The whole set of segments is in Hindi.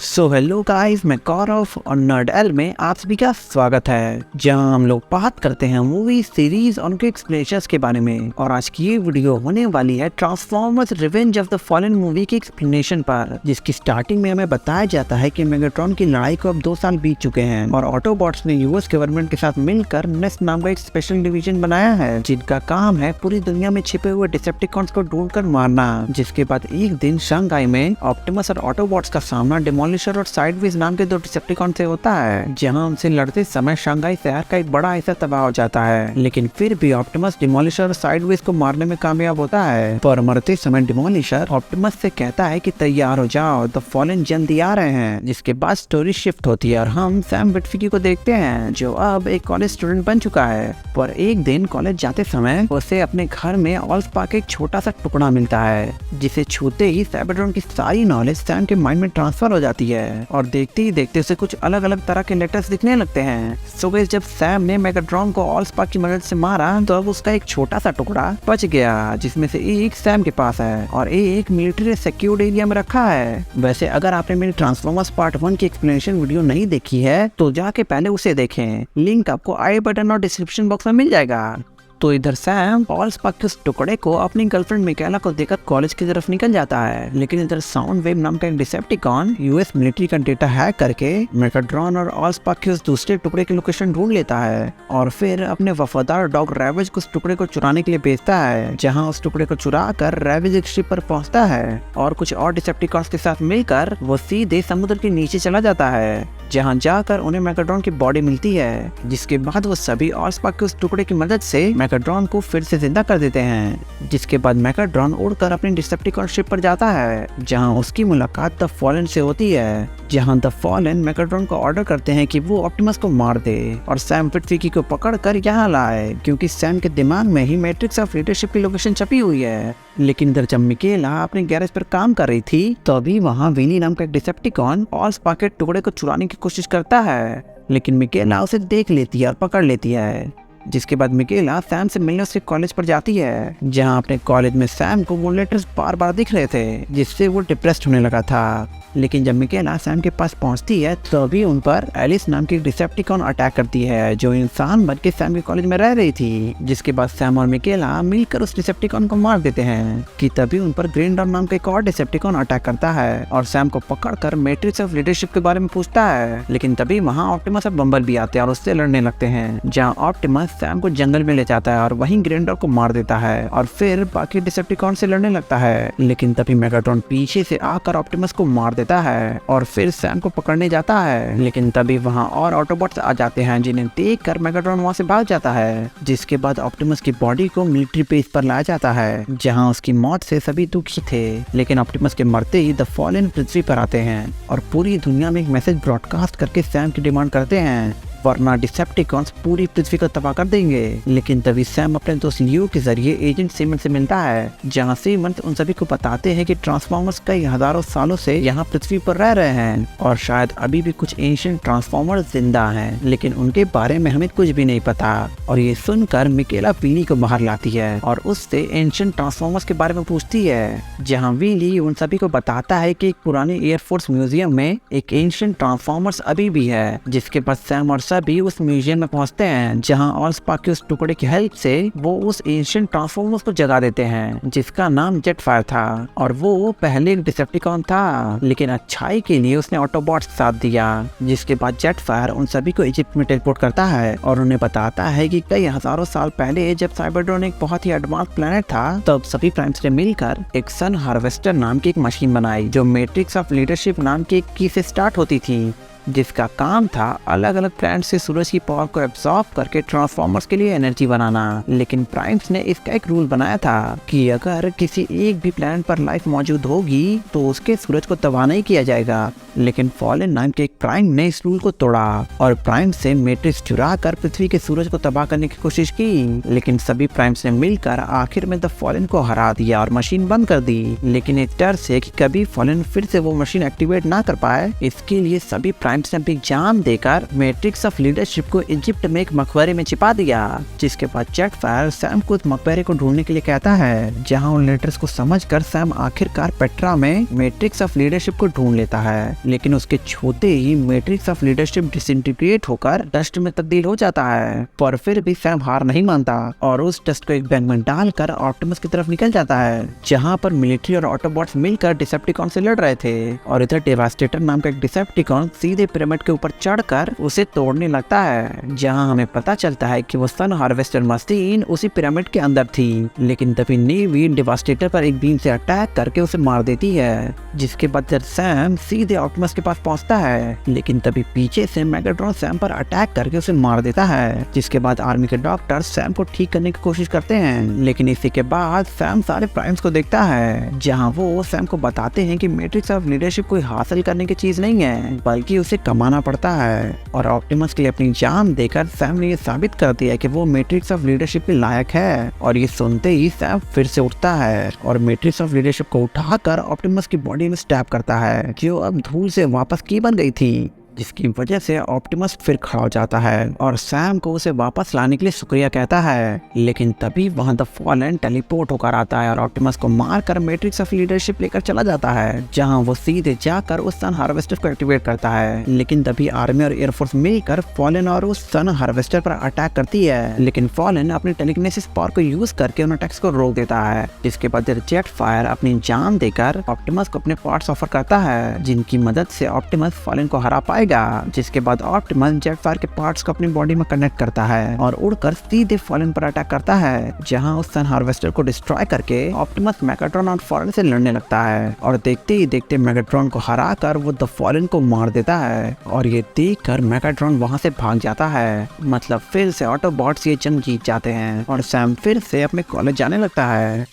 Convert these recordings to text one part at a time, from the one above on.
सो हेलो गाइस, मैं गौरव और नर्ड एल में आप सभी का स्वागत है, जहां हम लोग बात करते हैं मूवी सीरीज और उनके एक्सप्लेनेशंस के बारे में। और आज की ये वीडियो होने वाली है transformers revenge of the fallen movie की एक्सप्लेनेशन पर, जिसकी स्टार्टिंग में हमें बताया जाता है कि मेगाट्रॉन की लड़ाई को अब 2 साल बीत चुके हैं और ऑटोबॉट्स ने यूएस गवर्नमेंट के साथ मिलकर नेस्ट नाम का एक स्पेशल डिवीजन बनाया है, जिनका काम है पूरी दुनिया में छिपे हुए डिसेप्टिकॉन्स को ढूंढकर मारना। जिसके बाद एक दिन शंघाई में ऑप्टिमस और ऑटोबॉट्स का सामना डिमोलिशर और साइडवेज नाम के 2 डिसेप्टिकॉन से होता है, जहां उनसे लड़ते समय शंघाई शहर का एक बड़ा हिस्सा तबाह हो जाता है। लेकिन फिर भी ऑप्टिमस डिमोलिशर और साइडवेज को मारने में कामयाब होता है। पर मरते समय डिमोलिशर ऑप्टिमस से कहता है कि तैयार हो जाओ, द फॉलन जल्दी आ रहे हैं। जिसके बाद स्टोरी शिफ्ट होती है और हम सैम विटविकी को देखते हैं, जो अब एक कॉलेज स्टूडेंट बन चुका है। पर एक दिन कॉलेज जाते समय उसे अपने घर में ऑलस्पा का एक छोटा सा टुकड़ा मिलता है, जिसे छूते ही साइबरट्रॉन की सारी नॉलेज सैम के माइंड में ट्रांसफर हो जाती है और देखते ही देखते उसे कुछ अलग अलग तरह के लेटर्स दिखने लगते हैं। सो गाइस, जब सैम ने मेगाट्रॉन को ऑलस्पा की मदद से मारा तो अब उसका एक छोटा सा टुकड़ा बच गया, जिसमें से एक सैम के पास है और एक मिलिट्री सिक्योर्ड एरिया में रखा है। वैसे अगर आपने मेरी ट्रांसफॉर्मर्स पार्ट 1 की एक्सप्लेनेशन वीडियो नहीं देखी है तो जाके पहले उसे देखें, लिंक आपको आई बटन और डिस्क्रिप्शन बॉक्स में मिल जाएगा। तो इधर सैम ऑलस्पा के उस टुकड़े को अपनी गर्लफ्रेंड मिकाएला को देकर कॉलेज की तरफ निकल जाता है। लेकिन इधर साउंड वेव नाम का एक डिसेप्टिकॉन यूएस मिलिट्री का डेटा हैक करके मेगाट्रॉन और ऑलस्पा के उस दूसरे टुकड़े की लोकेशन ढूंढ लेता है और फिर अपने वफादार डॉग रैवेज को उस टुकड़े को चुराने के लिए भेजता है, जहां उस टुकड़े को चुरा कर रैवेज एक शिप पर पहुंचता है और कुछ और डिसेप्टिकॉन्स के साथ मिलकर वो सीधे समुद्र के नीचे चला जाता है, जहां जाकर उन्हें मेगाट्रॉन की बॉडी मिलती है। जिसके बाद वो सभी ऑलस्पा के उस टुकड़े की मदद से मेगाट्रॉन को फिर से जिंदा कर देते हैं। जिसके बाद मेगाट्रॉन उड़कर अपनी डिसेप्टिकॉन शिप पर जाता है, जहां उसकी मुलाकात द फॉलन से होती है, जहां द फॉलन मेगाट्रॉन को ऑर्डर करते हैं कि वो ऑप्टिमस को मार दे और सैम विटविकी को पकड़कर यहाँ लाए, क्योंकि सैम के दिमाग में ही मैट्रिक्स ऑफ लीडरशिप की लोकेशन छपी हुई है। लेकिन इधर जब मिकाएला अपने गैरेज पर काम कर रही थी तो अभी वहाँ विली नाम का एक डिसेप्टिकॉन ऑलस्पा के टुकड़े को चुराने की कोशिश करता है, लेकिन मिकाएला उसे देख लेती है और पकड़ लेती है। जिसके बाद मिकाएला सैम से मिलने उसके कॉलेज पर जाती है, जहां अपने कॉलेज में सैम को वो लेटर्स बार बार दिख रहे थे, जिससे वो डिप्रेस्ड होने लगा था। लेकिन जब मिकाएला सैम के पास पहुंचती है तो अभी उन पर एलिस नाम की डिसेप्टिकॉन अटैक करती है, जो इंसान बन के सैम के कॉलेज में रह रही थी। जिसके बाद सैम और मिकाएला मिलकर उस डिसेप्टिकॉन को मार देते हैं कि तभी उन पर ग्रेंडर नाम का एक और डिसेप्टिकॉन अटैक करता है और सैम को पकड़कर मैट्रिक्स ऑफ लीडरशिप के बारे में पूछता है। लेकिन तभी वहाँ ऑप्टिमस और बम्बल भी आते हैं और उससे लड़ने लगते हैं, जहाँ ऑप्टिमस सैम को जंगल में ले जाता है और वहीं ग्रेंडर को मार देता है और फिर बाकी डिसेप्टिकॉन से लड़ने लगता है। लेकिन तभी मेगाट्रॉन पीछे से आकर ऑप्टिमस को मार देता है और फिर सैम को पकड़ने जाता है। लेकिन तभी वहाँ और ऑटोबॉट्स आ जाते हैं, जिन्हें देखकर मेगाट्रॉन वहाँ से भाग जाता है। जिसके बाद ऑप्टिमस की बॉडी को मिलिट्री बेस पर लाया जाता है, जहाँ उसकी मौत से सभी दुखी थे। लेकिन ऑप्टिमस के मरते ही द फॉलन पृथ्वी पर आते हैं और पूरी दुनिया में एक मैसेज ब्रॉडकास्ट करके सैम की डिमांड करते हैं, वरना डिसेप्टिकॉन्स पूरी पृथ्वी को तबाह कर देंगे। लेकिन तभी सैम अपने दोस्त लियो के जरिए एजेंट सीमन से मिलता है, जहां सीमन उन सभी को बताते हैं कि ट्रांसफॉर्मर्स कई हजारों सालों से यहाँ पृथ्वी पर रह रहे हैं और शायद अभी भी कुछ एंशिएंट ट्रांसफॉर्मर्स जिंदा हैं, लेकिन उनके बारे में हमें कुछ भी नहीं पता। और ये सुनकर मिकाएला विली को बाहर लाती है और उससे एंशिएंट ट्रांसफॉर्मर्स के बारे में पूछती है, जहाँ विली उन सभी को बताता है कि एक पुराने एयरफोर्स म्यूजियम में एक एंशिएंट ट्रांसफॉर्मर्स अभी भी है। जिसके बाद सैम और सभी उस म्यूजियम में पहुंचते हैं, जहां ऑलस्पा के उस टुकड़े की हेल्प से वो उस एंशिएंट ट्रांसफॉर्मर्स को जगा देते हैं, जिसका नाम जेटफायर था और वो पहले एक डिसेप्टिकॉन था, लेकिन अच्छाई के लिए उसने ऑटोबॉट्स का साथ दिया। जिसके बाद जेटफायर उन सभी को इजिप्ट में टेलीपोर्ट करता है और उन्हें बताता है कि कई हजारों साल पहले जब साइबरट्रॉन एक बहुत ही एडवांस प्लेनेट था, तब सभी प्राइम्स ने मिलकर एक सन हार्वेस्टर नाम की एक मशीन बनाई, जो मैट्रिक्स ऑफ लीडरशिप नाम की एक की से स्टार्ट होती थी, जिसका काम था अलग अलग प्लैनेट से सूरज की पावर को एब्जॉर्ब करके ट्रांसफॉर्मर्स के लिए एनर्जी बनाना। लेकिन प्राइम्स ने इसका एक रूल बनाया था कि अगर किसी एक भी प्लैनेट पर लाइफ मौजूद होगी तो उसके सूरज को तबाह नहीं किया जाएगा। लेकिन फॉलन नाम के एक प्राइम ने इस रूल को तोड़ा और प्राइम से मैट्रिक्स चुरा कर पृथ्वी के सूरज को तबाह करने की कोशिश की। लेकिन सभी प्राइम्स ने मिलकर आखिर में द फॉलन को हरा दिया और मशीन बंद कर दी। लेकिन एक डर से कि कभी फॉलन फिर से वो मशीन एक्टिवेट ना कर पाए, इसके लिए सभी प्राइम्स ने अपनी जान देकर मैट्रिक्स ऑफ लीडरशिप को इजिप्ट में एक मकबरे में छिपा दिया। जिसके बाद जेटफायर सैम को उस मकबरे को ढूंढने के लिए कहता है, जहां उन लेटर्स को समझकर सैम आखिरकार पेट्रा में मैट्रिक्स ऑफ लीडरशिप को ढूंढ लेता है। लेकिन उसके छूते ही मैट्रिक्स ऑफ लीडरशिप डिसइंटीग्रेट होकर डस्ट में तब्दील हो जाता है। पर फिर भी सैम हार नहीं मानता और उस डस्ट को एक बैग में डालकर ऑप्टिमस की तरफ निकल जाता है, जहाँ पर मिलिट्री और ऑटोबॉट्स मिलकर डिसेप्टिकॉन से लड़ रहे थे। और इधर डेवास्टेटर नाम का एक डिसेप्टिकॉन सीधे पिरामिड के ऊपर चढ़कर उसे तोड़ने लगता है, जहाँ हमें पता चलता है कि वो सन हार्वेस्टर मशीन उसी पिरामिड के अंदर थी। लेकिन तभी नेवी डेवास्टेटर पर एक बीम से अटैक करके उसे मार देती है, जिसके बाद जब सैम सीधे ऑप्टिमस के पास पहुंचता है, लेकिन तभी पीछे से मेगाट्रॉन सैम पर अटैक करके उसे मार देता है। जिसके बाद आर्मी के डॉक्टर सैम को ठीक करने की कोशिश करते हैं, लेकिन इसी के बाद सैम सारे प्राइम्स को देखता है, जहां वो सैम को बताते हैं कि मैट्रिक्स ऑफ लीडरशिप कोई हासिल करने की चीज नहीं है, बल्कि उसे कमाना पड़ता है। और ऑप्टिमस के लिए अपनी जान देकर सैम ने ये साबित कर दिया कि वो मैट्रिक्स ऑफ लीडरशिप के लायक है। और ये सुनते ही सैम फिर से उठता है और मैट्रिक्स ऑफ लीडरशिप को उठाकर ऑप्टिमस की बॉडी में स्टैब करता है, जो अब धूल से वापस की बन गई थी, जिसकी वजह से ऑप्टिमस फिर खड़ा हो जाता है और सैम को उसे वापस लाने के लिए शुक्रिया कहता है। लेकिन तभी वहां द फॉलन टेलीपोर्ट होकर आता है और ऑप्टिमस को मारकर मैट्रिक्स ऑफ लीडरशिप लेकर चला जाता है, जहां वो सीधे जाकर उस सन हार्वेस्टर को एक्टिवेट करता है। लेकिन तभी आर्मी और एयरफोर्स मिलकर फॉलन और उस सन हार्वेस्टर पर अटैक करती है, लेकिन फॉलन अपने टेलीकिनेसिस पावर को यूज करके उन अटैक्स को रोक देता है। जिसके बाद जेट फायर अपनी जान देकर ऑप्टिमस को अपने पार्ट्स ऑफर करता है, जिनकी मदद से ऑप्टिमस फॉलन को हरा पाएगा। जिसके बाद ऑप्टिमस जेट फायर के पार्ट्स को अपनी बॉडी में कनेक्ट करता है और उड़कर सीधे फॉलन पर अटैक करता है, जहां उस सन हार्वेस्टर को डिस्ट्रॉय करके ऑप्टिमस मेगाट्रॉन और फॉलन से लड़ने लगता है। और देखते ही देखते मेगाट्रॉन को हराकर वो द फॉलन को मार देता है और ये देखकर मेगाट्रॉन वहां से भाग जाता है। मतलब फिर से ऑटोबॉट्स ये जंग जीत जाते हैं और सैम फिर से अपने कॉलेज जाने लगता है।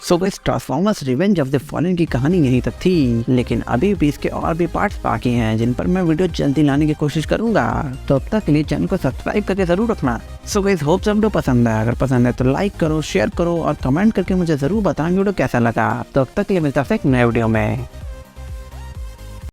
So guys, transformers revenge of the fallen की कहानी यहीं तक थी, लेकिन अभी भी इसके और भी पार्ट्स बाकी हैं, जिन पर मैं वीडियो जल्दी लाने की कोशिश करूंगा। तो अब तक के लिए चैनल को सब्सक्राइब करके जरूर रखना। सो गाइस, होप सब वीडियो पसंद है। अगर पसंद है तो लाइक करो, शेयर करो और कमेंट करके मुझे जरूर बताएंगे वीडियो कैसा लगा। तो अब तक के लिए मिलता है एक नए वीडियो में।